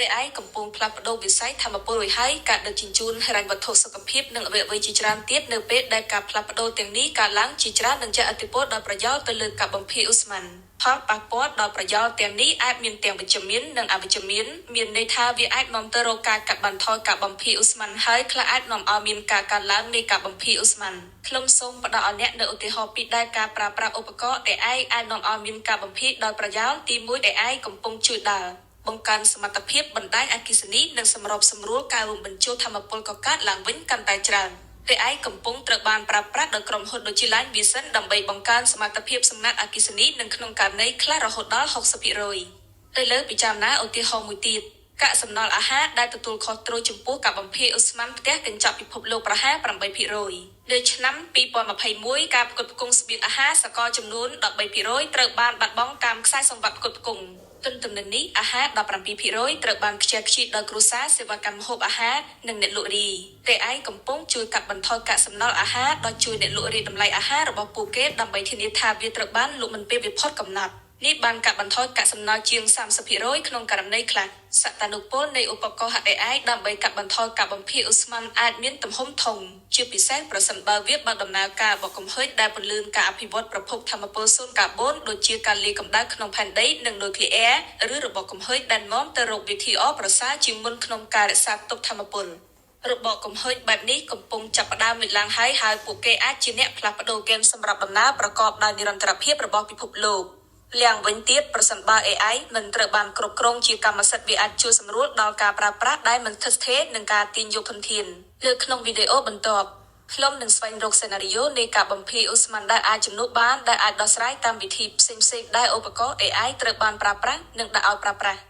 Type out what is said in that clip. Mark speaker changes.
Speaker 1: AI កំពុងផ្លាស់ប្ដូរវិស័យថាមពលរួចហើយការដឹកជញ្ជូនហិរញ្ញវត្ថុសុខភាពនិងអវយវជាច្រើនទៀតនៅពេលដែលការផ្លាស់ប្ដូរទាំងនេះកើតឡើងជាច្រើននឹងជះឥទ្ធិពលដល់ប្រយោលទៅលើការបំភាយឧស្ម័នផលប៉ះពាល់ដល់ប្រយោលទាំងនេះអាចមានទាំងវិជ្ជមាននិងអវិជ្ជមានមានន័យថាវាអាចនាំទៅរកការកាត់បន្ថយការបំភាយឧស្ម័នហើយខ្លះអាចនាំឲ្យមានការកើនឡើងនៃការបំភាយឧស្ម័នខ្ញុំសូមផ្ដល់ឲ្យអ្នកនូវឧទាហរណ៍ពីដែលការប្រើប្រាស់ឧបករណ៍ AI អាចនាំឲ្យមានការបំភាយដោយប្រយោលទី1 AI កំពុងជួយដល់បង្កើនសមត្ថភាពបណ្ដាញអគ្គិសនីនិងសម្របសម្រួលការរួមបញ្ចូលថាមពលកកើតឡើងវិញកាន់តែច្រើន AI កំពុងត្រូវបានប្រើប្រាស់ដោយក្រុមហ៊ុនដូចជា Line Vision ដើម្បីបង្កើនសមត្ថភាពសម្ងាត់អគ្គិសនីនិងក្នុងករណីខ្លះរហូតដល់ 60% ទៅលើពិចារណាឧទាហរណ៍មួយទៀតកាកសំណល់អាហារដែលទទួលខុសត្រូវចំពោះការបំភាយឧស្ម័នផ្ទះកញ្ចក់ពិភពលោកប្រហែល 8% នៅឆ្នាំ2021ការផ្គត់ផ្គង់ស្បៀងអាហារសកលចំនួន 13% ត្រូវបានបាត់បង់តាមខ្សែសង្វាក់ផ្គត់ផ្គង់ទន្ទឹមនឹងនេះអាហារ 17% ត្រូវបានខ្ជិលខ្ជាយដោយគ្រួសារសេវាកម្មម្ហូបអាហារនិងអ្នកលក់រាយ AI កំពុងជួយកាត់បន្ថយកាកសំណល់អាហារដោយជួយអ្នកលក់រាយតម្លៃអាហាររបស់ពួកគេដើម្បីធានាថាវាត្រូវបានលក់មិនពេលវាផុតកំណត់នេះបានកាត់បន្ថយកាកសំណល់ជាង 30% ក្នុងករណីខ្លះសក្តានុពលនៃឧបករណ៍ AI ដើម្បីកាត់បន្ថយការបំភាយឧស្ម័នអាចមានទំហំធំជាពិសេសប្រសិនបើវាបើកដំណើរការបោកគំហើញដែលពន្លឿនការអភិវឌ្ឍប្រភពថាមពលសូន្យកាបូនដូចជាការលាយកម្ដៅក្នុងផែនដីនិងនុយក្លេអ៊ែរឬរបបគំហើញដែលនាំទៅរកវិធីល្អប្រសើរជាងមុនក្នុងការរក្សាទុកថាមពលរបបគំហើញបែបនេះកំពុងចាប់ផ្ដើមលេចឡើងហើយពួកគេអាចជាអ្នកផ្លាស់ប្ដូរហ្គេមសម្រាប់ដំណើរប្រកបដោយនិរន្តរភាពរបស់ពិភពលោកយ៉ាងវិញទៀតប្រសិនបើ AI មិនត្រូវបានគ្រប់គ្រងជាកម្មសិទ្ធិវាអាចជួយសម្រួលដល់ការប្រើប្រាស់ដែលមិនស្ថិតស្ថេរនិងការទាញយកធនធានលើក្នុងវីដេអូបន្ទាប់ខ្ញុំនឹងស្វែងរកសេណារីយ៉ូនៃការបំភាយឧស្ម័នដែលអាចជំនួសបានដែលអាចដោះស្រាយតាមវិធីផ្សេងៗដែលឧបករណ៍ AI ត្រូវបានប្រើប្រាស់និងដាក់ឲ្យប្រើប្រាស់